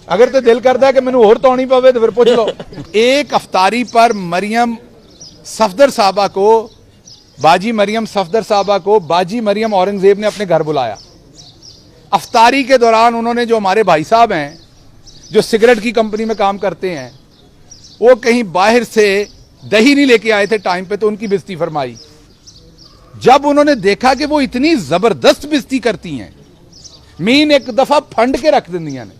अगर तो दिल करता है कि मैनू होर तौनी पवे तो फिर पूछ लो। एक अफ्तारी पर मरियम सफदर साहबा को, बाजी मरियम सफदर साहबा को बाजी मरियम औरंगजेब ने अपने घर बुलाया। अफ्तारी के दौरान उन्होंने, जो हमारे भाई साहब हैं जो सिगरेट की कंपनी में काम करते हैं, वो कहीं बाहर से दही नहीं लेके आए थे टाइम पे, तो उनकी बेइज्जती फरमाई। जब उन्होंने देखा कि वो इतनी जबरदस्त बेइज्जती करती हैं, मीन एक दफा फंड के रख दिंदियां ने,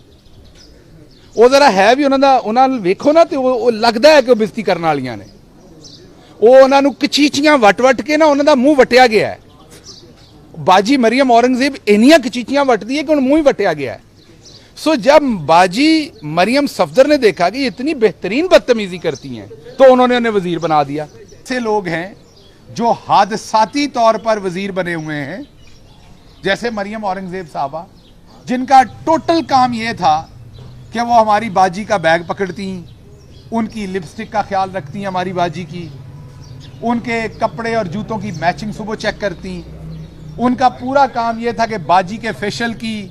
वो जरा है भी उन्होंने वेखो ना तो वो लगता है कि वो बेइज्जती करने वालियां ने। वो उन्होंने कचीचियां वट वट के ना उन्होंने मुंह वटिया गया है। बाजी मरियम औरंगजेब इनियां कचीचियां वटदी है कि मुंह ही वटिया गया है। सो जब बाजी मरियम सफदर ने देखा कि इतनी बेहतरीन बदतमीजी करती हैं, तो उन्होंने उन्हें वजीर बना दिया। ऐसे लोग हैं जो हादसाती तौर पर वजीर बने हुए हैं, जैसे मरियम औरंगजेब साहबा, जिनका टोटल काम यह था कि वो हमारी बाजी का बैग पकड़ती, उनकी लिपस्टिक का ख्याल रखती हमारी बाजी की, उनके कपड़े और जूतों की मैचिंग सुबह चेक करती। उनका पूरा काम यह था कि बाजी के फेशियल की,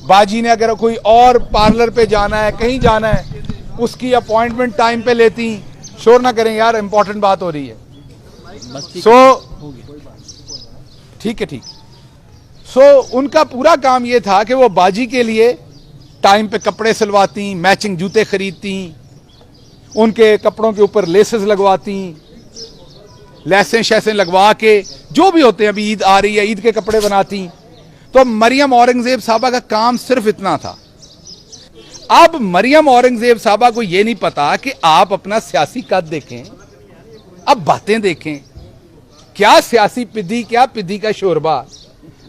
बाजी ने अगर कोई और पार्लर पे जाना है, कहीं जाना है, उसकी अपॉइंटमेंट टाइम पे लेती। शोर ना करें यार, इंपॉर्टेंट बात हो रही है। ठीक है, ठीक। उनका पूरा काम यह था कि वो बाजी के लिए टाइम पे कपड़े सिलवाती, मैचिंग जूते खरीदती, उनके कपड़ों के ऊपर लेसेस लगवाती, लैसें शैसें लगवा के, जो भी होते हैं, अभी ईद आ रही है, ईद के कपड़े बनाती। तो मरियम औरंगजेब साहबा का काम सिर्फ इतना था। अब मरियम औरंगजेब साहबा को यह नहीं पता कि आप अपना सियासी कद देखें, अब बातें देखें, क्या सियासी पिद्दी, क्या पिद्दी का शोरबा।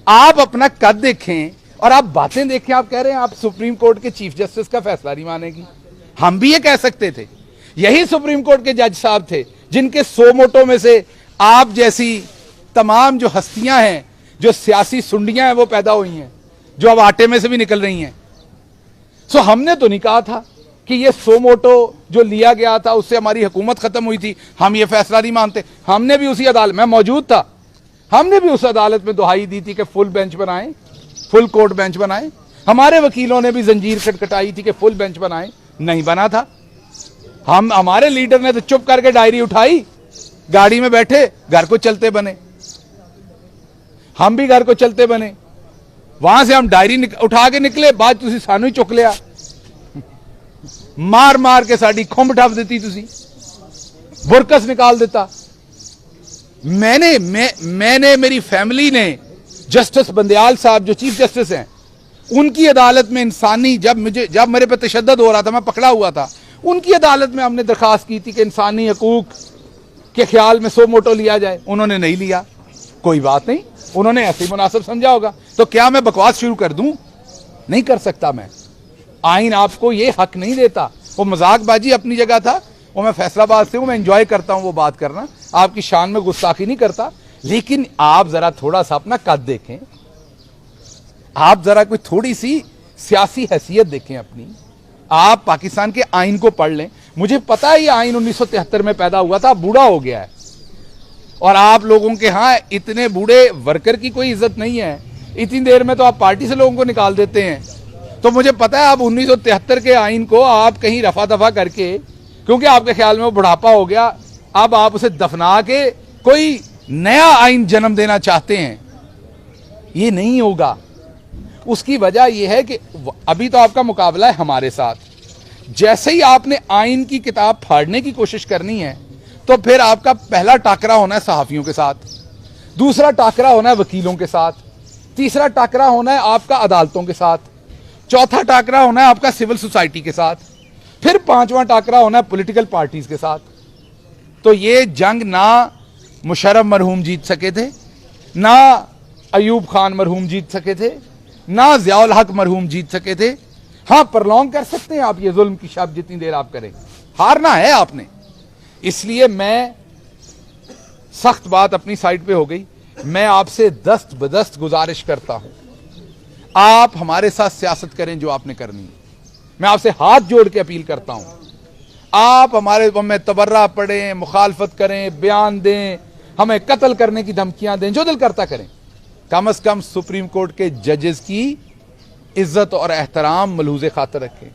आप अपना कद देखें और आप बातें देखें। आप कह रहे हैं आप सुप्रीम कोर्ट के चीफ जस्टिस का फैसला नहीं मानेगी। हम भी ये कह सकते थे। यही सुप्रीम कोर्ट के जज साहब थे जिनके 100 मोटों में से आप जैसी तमाम जो हस्तियां हैं, जो सियासी सुंडियां हैं, वो पैदा हुई हैं, जो अब आटे में से भी निकल रही हैं। सो हमने तो नहीं कहा था कि ये 100 मोटो जो लिया गया था उससे हमारी हुकूमत खत्म हुई थी, हम ये फैसला नहीं मानते। हमने भी उसी अदालत में मौजूद था, हमने भी उस अदालत में दुहाई दी थी कि फुल बेंच बनाएं, फुल कोर्ट बेंच बनाएं। हमारे वकीलों ने भी जंजीर खटखटाई थी कि फुल बेंच बनाएं, नहीं बना था। हमारे लीडर ने तो चुप करके डायरी उठाई, गाड़ी में बैठे घर को चलते बने। हम भी घर को चलते बने, वहां से हम डायरी उठा के निकले, बाद तुसी सानू ही चुक लिया, मार मार के साड़ी खुंब ठप देती, तुसी बुरकस निकाल देता। मैंने मेरी फैमिली ने जस्टिस बंदयाल साहब जो चीफ जस्टिस हैं, उनकी अदालत में इंसानी, जब मेरे पे तशद्दुद हो रहा था, मैं पकड़ा हुआ था, उनकी अदालत में हमने दरखास्त की थी कि इंसानी हकूक के ख्याल में 100 मोटो लिया जाए। उन्होंने नहीं लिया, कोई बात नहीं, उन्होंने ऐसे ही मुनासिब समझा होगा। तो क्या मैं बकवास शुरू कर दूं? नहीं कर सकता मैं। आइन आपको ये हक नहीं देता। वो मजाकबाजी अपनी जगह था, वो मैं फैसलाबाद से हूं, मैं एंजॉय करता हूं वो बात करना, आपकी शान में गुस्ताखी नहीं करता। लेकिन आप जरा थोड़ा सा अपना कद देखें, आप जरा कोई थोड़ी सी सियासी हैसियत देखें अपनी। आप पाकिस्तान के आइन को पढ़ लें। मुझे पता है ये आइन 1973 में पैदा हुआ था, बूढ़ा हो गया है, और आप लोगों के यहां इतने बूढ़े वर्कर की कोई इज्जत नहीं है। इतनी देर में तो आप पार्टी से लोगों को निकाल देते हैं। तो मुझे पता है आप 1973 के आइन को आप कहीं रफा दफा करके, क्योंकि आपके ख्याल में वो बुढ़ापा हो गया, अब आप उसे दफना के कोई नया आइन जन्म देना चाहते हैं। ये नहीं होगा। उसकी वजह यह है कि अभी तो आपका मुकाबला है हमारे साथ। जैसे ही आपने आइन की किताब फाड़ने की कोशिश करनी है, तो फिर आपका पहला टाकरा होना है सहाफियों के साथ, दूसरा टाकरा होना है वकीलों के साथ, तीसरा टाकरा होना है आपका अदालतों के साथ, चौथा टाकरा होना है आपका सिविल सोसाइटी के साथ, फिर पांचवां टाकरा होना है पॉलिटिकल पार्टीज के साथ। तो ये जंग ना मुशर्रफ मरहूम जीत सके थे, ना अयूब खान मरहूम जीत सके थे, ना ज़ियाउल हक मरहूम जीत सके थे। हाँ, प्रलॉन्ग कर सकते हैं आप ये जुल्म की शब जितनी देर आप करें, हारना है आपने। इसलिए मैं, सख्त बात अपनी साइड पे हो गई, मैं आपसे दस्त बदस्त गुजारिश करता हूं, आप हमारे साथ सियासत करें जो आपने करनी है। मैं आपसे हाथ जोड़ के अपील करता हूं, आप हमारे में तबर्रा पढ़ें, मुखालफत करें, बयान दें, हमें कत्ल करने की धमकियां दें, जो दिल करता करें। कम से कम सुप्रीम कोर्ट के जजेस की इज्जत और एहतराम मलूज़े खातर रखें,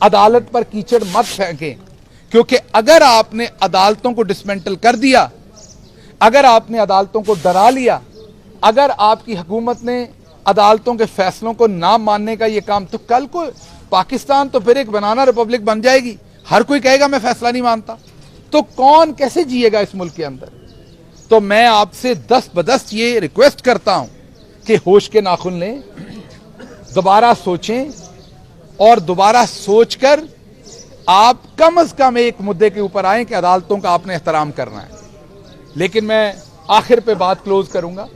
अदालत पर कीचड़ मत फेंकें, क्योंकि अगर आपने अदालतों को डिसमेंटल कर दिया, अगर आपने अदालतों को डरा लिया, अगर आपकी हुकूमत ने अदालतों के फैसलों को ना मानने का ये काम, तो कल को पाकिस्तान तो फिर एक बनाना रिपब्लिक बन जाएगी। हर कोई कहेगा मैं फैसला नहीं मानता, तो कौन कैसे जिएगा इस मुल्क के अंदर। तो मैं आपसे दस्तबदस्त ये रिक्वेस्ट करता हूं कि होश के नाखून लें, दोबारा सोचें और दोबारा सोचकर आप कम से कम एक मुद्दे के ऊपर आए कि अदालतों का आपने एहतराम करना है। लेकिन मैं आखिर पे बात क्लोज करूंगा,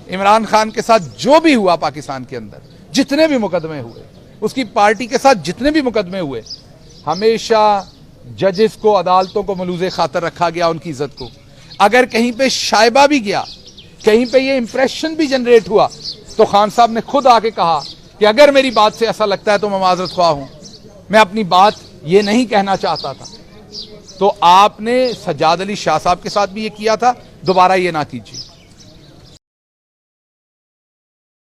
इमरान खान के साथ जो भी हुआ पाकिस्तान के अंदर, जितने भी मुकदमे हुए, उसकी पार्टी के साथ जितने भी मुकदमे हुए, हमेशा जजेस को, अदालतों को मलूज़े खातर रखा गया, उनकी इज्जत को। अगर कहीं पे शायबा भी गया, कहीं पे ये इंप्रेशन भी जनरेट हुआ, तो खान साहब ने खुद आके कहा कि अगर मेरी बात से ऐसा लगता है तो मैं माजरत ख्वाह हूं, मैं अपनी बात ये नहीं कहना चाहता था। तो आपने सज्जाद अली शाह साहब के साथ भी ये किया था, दोबारा ये ना कीजिए।